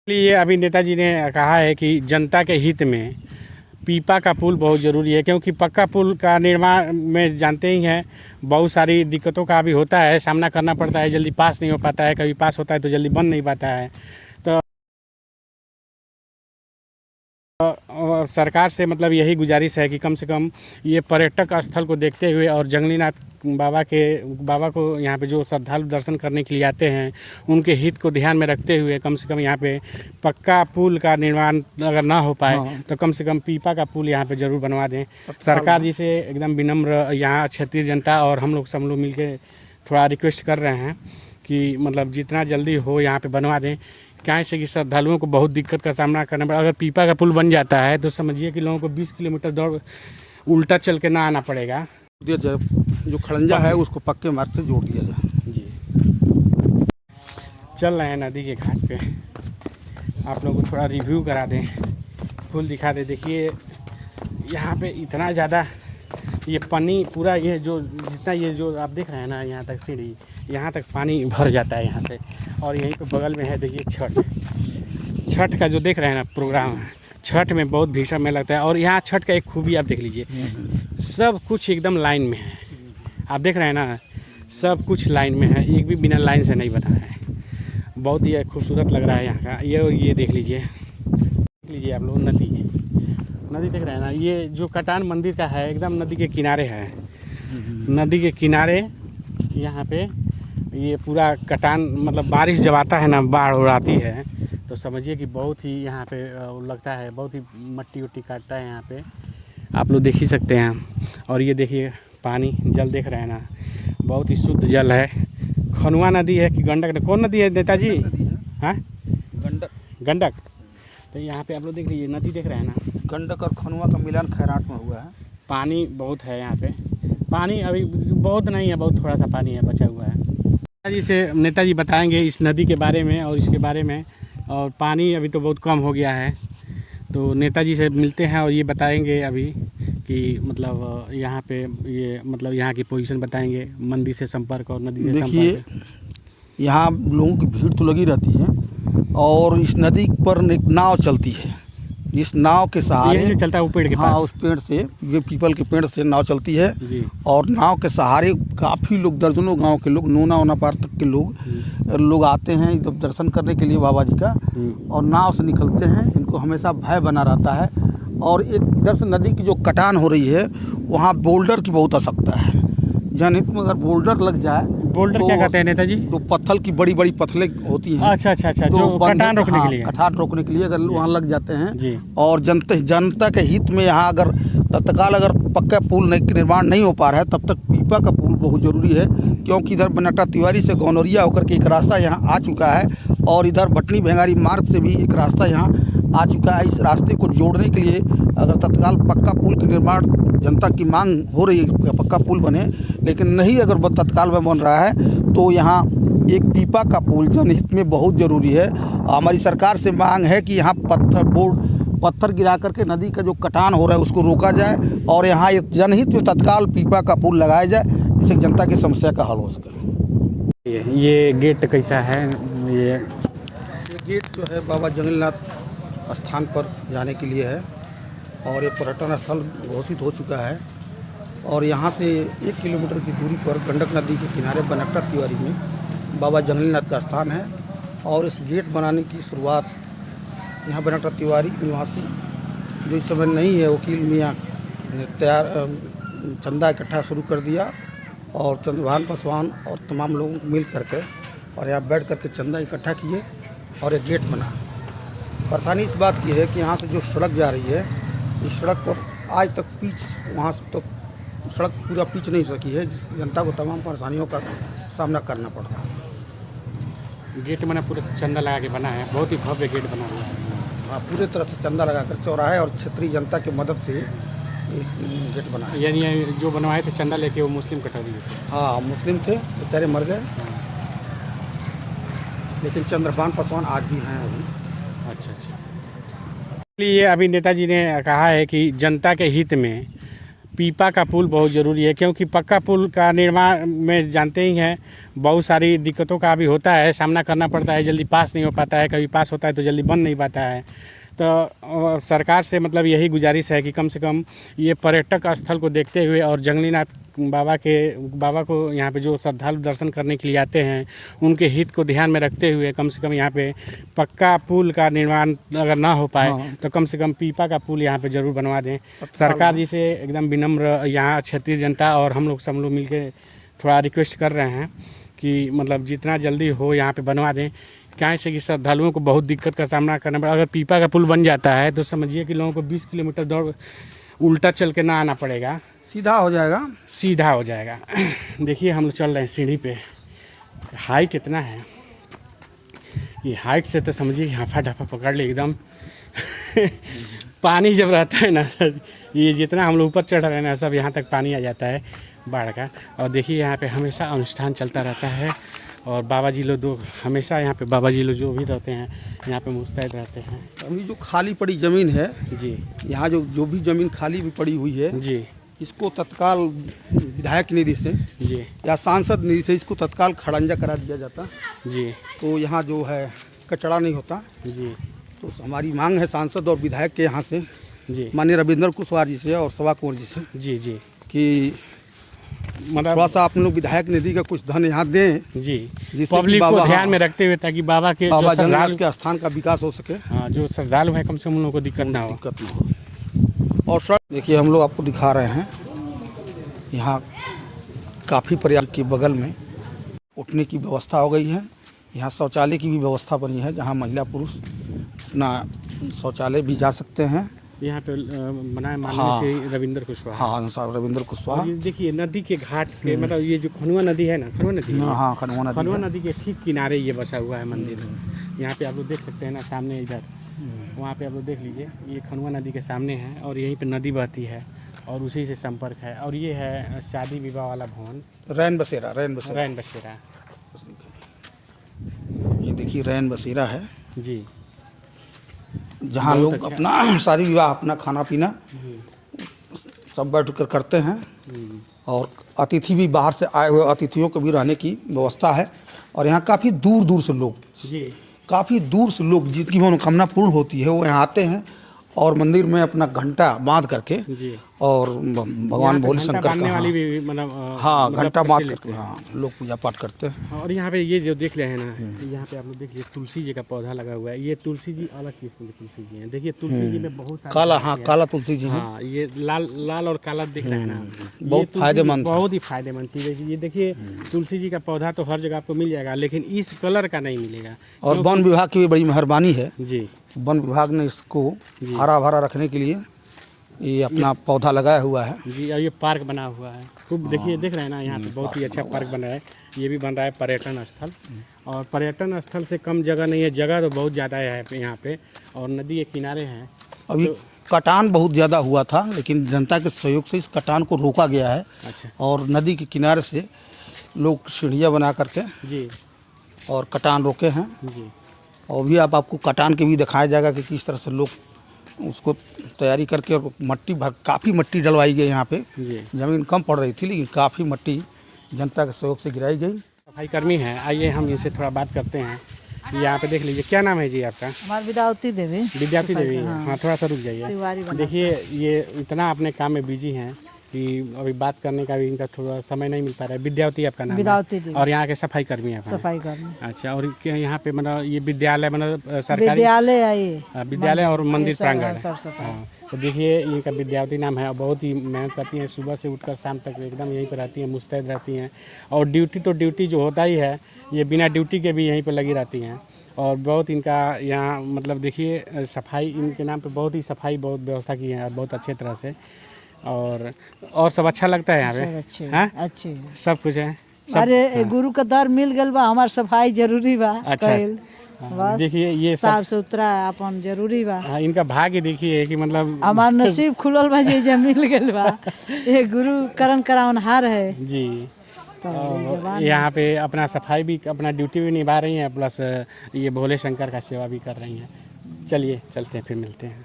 इसलिए अभी नेताजी ने कहा है कि जनता के हित में पीपा का पुल बहुत ज़रूरी है, क्योंकि पक्का पुल का निर्माण में जानते ही हैं बहुत सारी दिक्कतों का भी होता है, सामना करना पड़ता है, जल्दी पास नहीं हो पाता है, कभी पास होता है तो जल्दी बन नहीं पाता है। तो सरकार से मतलब यही गुजारिश है कि कम से कम ये पर्यटक स्थल को देखते हुए और जंगलीनाथ बाबा को यहाँ पे जो श्रद्धालु दर्शन करने के लिए आते हैं उनके हित को ध्यान में रखते हुए कम से कम यहाँ पे पक्का पुल का निर्माण अगर ना हो पाए तो कम से कम पीपा का पुल यहाँ पे ज़रूर बनवा दें। सरकार जी से एकदम विनम्र यहाँ क्षेत्रीय जनता और हम सब लोग मिल थोड़ा रिक्वेस्ट कर रहे हैं कि मतलब जितना जल्दी हो यहाँ पे बनवा दें। क्या से कि श्रद्धालुओं को बहुत दिक्कत का सामना करना पड़ा। अगर पीपा का पुल बन जाता है तो समझिए कि लोगों को 20 किलोमीटर दौड़ उल्टा चल के ना आना पड़ेगा। जो खड़ंजा है उसको पक्के मार्ग से जोड़ दिया जाए। जी चल रहे हैं नदी के घाट पे, आप लोगों को थोड़ा रिव्यू करा दें, पुल दिखा दें। देखिए यहाँ पे इतना ज़्यादा ये पानी पूरा ये जो जितना ये जो आप देख रहे हैं ना यहाँ तक सीढ़ी यहाँ तक पानी भर जाता है यहाँ से। और यहीं पे बगल में है देखिए छठ का जो देख रहे हैं ना प्रोग्राम है, छठ में बहुत भीषण में लगता है। और यहाँ छठ का एक खूबी आप देख लीजिए, सब कुछ एकदम लाइन में है। आप देख रहे हैं ना सब कुछ लाइन में है, एक भी बिना लाइन से नहीं बना है। बहुत ही खूबसूरत लग रहा है यहाँ का। ये देख लीजिए आप लोग नदी देख रहे हैं ना, ये जो कटान मंदिर का है एकदम नदी के किनारे है। नदी के किनारे यहाँ पे ये पूरा कटान मतलब बारिश जब आता है ना बाढ़ उड़ाती है तो समझिए कि बहुत ही यहाँ पे लगता है, बहुत ही मट्टी उट्टी काटता है यहाँ पे, आप लोग देख ही सकते हैं। और ये देखिए पानी जल देख रहे हैं ना, बहुत ही शुद्ध जल है। खनुआ नदी है कि गंडक, कौन नदी है नेताजी? हाँ गंडक। तो यहाँ पे आप लोग देख लीजिए नदी देख रहे हैं ना, गंडक और खनुआ का मिलान खैराट में हुआ है। पानी बहुत है यहाँ पे, पानी अभी बहुत नहीं है, बहुत थोड़ा सा पानी है बचा हुआ है। नेताजी बताएंगे इस नदी के बारे में और इसके बारे में। और पानी अभी तो बहुत कम हो गया है, तो नेताजी से मिलते हैं और ये बताएंगे अभी कि मतलब यहाँ पे ये मतलब यहाँ की पोजीशन बताएंगे, मंदिर से संपर्क और नदी से संपर्क। देखिए यहाँ लोगों की भीड़ तो लगी रहती है और इस नदी पर एक नाव चलती है, जिस नाव के सहारे जो चलता है वो पेड़ के पास। हाँ, उस पेड़ से, ये पीपल के पेड़ से नाव चलती है जी। और नाव के सहारे काफ़ी लोग, दर्जनों गांव के लोग, नोना पार तक के लोग आते हैं इधर दर्शन करने के लिए बाबा जी का, और नाव से निकलते हैं। इनको हमेशा भय बना रहता है। और एक इधर से नदी की जो कटान हो रही है वहाँ बोल्डर की बहुत आवश्यकता है। जनहित में अगर बोल्डर लग जाए, बोल्डर तो क्या कहते हैं नेताजी? तो पत्थर की बड़ी बड़ी पत्थरें होती हैं। अच्छा, तो जो कटान रोकने के लिए, कटान रोकने के लिए अगर वहाँ लग जाते हैं और जनता के हित में यहाँ अगर तत्काल अगर पक्का पुल निर्माण नहीं हो पा रहा है तब तक पीपा का पुल बहुत ज़रूरी है। क्योंकि इधर बनट्टा तिवारी से गौनौरिया होकर के एक रास्ता यहाँ आ चुका है और इधर भटनी भेंगारी मार्ग से भी एक रास्ता यहाँ आ चुका है। इस रास्ते को जोड़ने के लिए अगर तत्काल पक्का पुल के निर्माण, जनता की मांग हो रही है पक्का पुल बने, लेकिन नहीं अगर तत्काल में बन रहा है तो यहाँ एक पीपा का पुल जनहित में बहुत ज़रूरी है। हमारी सरकार से मांग है कि यहाँ पत्थर गिरा करके नदी का जो कटान हो रहा है उसको रोका जाए और यहाँ जनहित में तत्काल पीपा का पुल लगाया जाए, जिससे जनता की समस्या का हल हो सके। ये गेट कैसा है? ये गेट जो है बाबा जंगलीनाथ स्थान पर जाने के लिए है और ये पर्यटन स्थल घोषित हो चुका है। और यहाँ से 1 किलोमीटर की दूरी पर गंडक नदी के किनारे बनट्टा तिवारी में बाबा जंगलीनाथ का स्थान है। और इस गेट बनाने की शुरुआत यहाँ बनट्टा तिवारी निवासी जो इस समय नहीं है, वकील मियाँ ने चंदा इकट्ठा शुरू कर दिया और चंद्रभान पासवान और तमाम लोग मिल करके और यहाँ बैठ करके चंदा इकट्ठा किए और एक गेट बना। परेशानी इस बात की है कि यहाँ से जो सड़क जा रही है, इस सड़क पर आज तक वहाँ से तो सड़क पूरा पिच नहीं सकी है, जिस जनता को तमाम परेशानियों का सामना करना पड़ रहा है। गेट मैंने पूरा चंदा लगा के बना है, बहुत ही भव्य गेट बना हुआ है। हाँ, पूरे तरह से चंदा लगाकर चौराहे और क्षेत्रीय जनता की मदद से गेट बना है। यानी जो बनवाए थे चंदा लेके वो मुस्लिम कटौती थे? हाँ, मुस्लिम थे, बेचारे मर गए, लेकिन चंद्रभान पासवान आज भी हैं अभी। अच्छा। इसलिए अभी नेताजी ने कहा है कि जनता के हित में पीपा का पुल बहुत ज़रूरी है, क्योंकि पक्का पुल का निर्माण में जानते ही हैं बहुत सारी दिक्कतों का भी होता है, सामना करना पड़ता है, जल्दी पास नहीं हो पाता है, कभी पास होता है तो जल्दी बन नहीं पाता है। तो सरकार से मतलब यही गुजारिश है कि कम से कम ये पर्यटक स्थल को देखते हुए और जंगलीनाथ बाबा को यहाँ पे जो श्रद्धालु दर्शन करने के लिए आते हैं उनके हित को ध्यान में रखते हुए कम से कम यहाँ पे पक्का पुल का निर्माण अगर ना हो पाए तो कम से कम पीपा का पुल यहाँ पे ज़रूर बनवा दें। सरकार जी से एकदम विनम्र यहाँ क्षेत्रीय जनता और हम लोग मिल के थोड़ा रिक्वेस्ट कर रहे हैं कि मतलब जितना जल्दी हो यहाँ पे बनवा दें। क्या से कि श्रद्धालुओं को बहुत दिक्कत का सामना करना पड़ा। अगर पीपा का पुल बन जाता है तो समझिए कि लोगों को 20 किलोमीटर दौड़ उल्टा चल के ना आना पड़ेगा, सीधा हो जाएगा, सीधा हो जाएगा। देखिए हम लोग चल रहे हैं सीढ़ी पे, हाइट कितना है, ये हाइट से तो समझिए हाफा ढाफा पकड़ ले एकदम। पानी जब रहता है ना, ये जितना हम लोग ऊपर चढ़ रहे हैं ना सब यहाँ तक पानी आ जाता है बाढ़ का। और देखिए यहाँ पे हमेशा अनुष्ठान चलता रहता है और बाबा जी लोग हमेशा यहाँ पे बाबा जी लोग जो भी रहते हैं यहाँ पे मुस्तैद रहते हैं। अभी जो खाली पड़ी ज़मीन है जी, यहाँ जो भी ज़मीन खाली भी पड़ी हुई है जी, इसको तत्काल विधायक निधि से जी, या सांसद निधि से इसको तत्काल खड़ंजा करा दिया जाता, जी, तो यहाँ जो है कचरा नहीं होता। जी, तो हमारी मांग है सांसद और विधायक के यहाँ से, जी, माननीय रविंद्र कुशवाहा जी से और सवा कुंवर जी से, जी, जी, कि मतलब थोड़ा सा आप लोग विधायक निधि का कुछ धन यहाँ दें, जी, जिससे पब्लिक कि को बाबा, ध्यान में रखते हुए ताकि बाबा के जो बाबा श्रद्धालु जंगलनाथ के स्थान का विकास हो सके, हाँ जो श्रद्धालु हैं कम से कम उन लोगों को दिक्कत ना हो। दिक्कत ना हो। और सर देखिए हम लोग आपको दिखा रहे हैं यहाँ काफ़ी पर्याप्त के बगल में उठने की व्यवस्था हो गई है। यहाँ शौचालय की भी व्यवस्था बनी है जहाँ महिला पुरुष अपना शौचालय भी जा सकते हैं। यहाँ पे बनाए माननीय हाँ, श्री रविंद्र कुशवाहा। हाँ साहब रविंद्र कुशवाहा। और ये देखिए नदी के घाट के मतलब ये जो खनुआ नदी है ना, खनुआ नदी है? हाँ खनुआ नदी के ठीक किनारे ये बसा हुआ है मंदिर। यहाँ पे आप लोग देख सकते हैं ना सामने इधर, वहाँ पे आप लोग देख लीजिए ये खनुआ नदी के सामने है और यहीं पे नदी बहती है और उसी से संपर्क है। और ये है शादी विवाह वाला भवन रैन बसेरा। ये देखिए रैन बसेरा है जी, जहाँ लोग अच्छा। अपना शादी विवाह अपना खाना पीना सब बैठ कर करते हैं। और अतिथि भी बाहर से आए हुए अतिथियों को भी रहने की व्यवस्था है। और यहाँ काफ़ी दूर दूर से लोग, काफ़ी दूर से लोग जिनकी मनोकामना पूर्ण होती है वो यहाँ आते हैं और मंदिर में अपना घंटा बांध करके जी, और भगवान भोले शंकर का हाँ घंटा बांध करके हाँ लोग पूजा पाठ करते हैं। और यहाँ पे ये जो देख रहे हैं ना, यहाँ पे आप लोग देख लीजिए तुलसी जी का पौधा लगा हुआ है। ये तुलसी जी अलग किस्म की तुलसी जी हैं। देखिए तुलसी जी में बहुत सारे काला, हाँ काला तुलसी जी हैं। हाँ ये लाल और काला दिख रहा है ना, बहुत फायदेमंद, बहुत ही फायदेमंद चीज़ है। ये देखिए तुलसी जी का पौधा तो हर जगह आपको मिल जाएगा लेकिन इस कलर का नहीं मिलेगा। और वन विभाग की भी बड़ी मेहरबानी है जी, वन विभाग ने इसको हरा भरा रखने के लिए ये अपना पौधा लगाया हुआ है जी। और ये पार्क बना हुआ है खूब, देखिए देख रहे हैं ना यहाँ पे बहुत ही अच्छा पार्क बन रहा है। ये भी बन रहा है पर्यटन स्थल, और पर्यटन स्थल से कम जगह नहीं है, जगह तो बहुत ज़्यादा है यहाँ पे और नदी के किनारे हैं। अभी कटान बहुत ज़्यादा हुआ था लेकिन जनता के सहयोग से इस कटान को रोका गया है। अच्छा, और नदी के किनारे से लोग सीढ़ियाँ बना करके जी और कटान रोके हैं जी। और भी आपको कटान के भी दिखाया जाएगा कि किस तरह से लोग उसको तैयारी करके और मट्टी भर काफ़ी मट्टी डलवाई गई यहाँ पे। ज़मीन कम पड़ रही थी लेकिन काफ़ी मट्टी जनता के सहयोग से गिराई गई। सफाई कर्मी हैं, आइए हम इनसे थोड़ा बात करते हैं। यहाँ पे देख लीजिए, क्या नाम है जी आपका? हमारी विद्यावती देवी। विद्यावती देवी, हाँ थोड़ा सा रुक जाइए। देखिए ये इतना अपने काम में बिजी हैं कि अभी बात करने का भी इनका थोड़ा समय नहीं मिल पा रहा है। विद्यावती आपका नाम? विद्यावती देवी। और यहाँ के सफाई कर्मी हैं? सफाई कर्मी। अच्छा, और यहाँ पे मतलब ये विद्यालय मतलब सरकारी विद्यालय है ये? विद्यालय और मंदिर प्रांगण। हाँ, तो देखिए इनका विद्यावती नाम है और बहुत ही मेहनत करती हैं, सुबह से उठकर शाम तक एकदम यहीं पर रहती हैं, मुस्तैद रहती हैं। और ड्यूटी तो ड्यूटी जो होता ही है, ये बिना ड्यूटी के भी यहीं पर लगी रहती हैं। और बहुत इनका यहाँ मतलब देखिए सफाई इनके नाम पे बहुत ही सफाई बहुत व्यवस्था की है बहुत अच्छे तरह से। और सब अच्छा लगता है यहाँ पे? अच्छे सब कुछ है। अरे गुरु का दर मिल गल बा, हमार सफाई जरूरी बा। अच्छा, देखिए ये साफ सुथरा अपन जरूरी बा। हाँ, इनका भाग्य देखिए कि मतलब हमार नसीब खुलल बा जे मिल गल बा। ये गुरु करण करावनहार है जी। तो यहाँ पे अपना सफाई भी अपना ड्यूटी भी निभा रही हैं, प्लस ये भोले शंकर का सेवा भी कर रही हैं। चलिए चलते हैं, फिर मिलते हैं।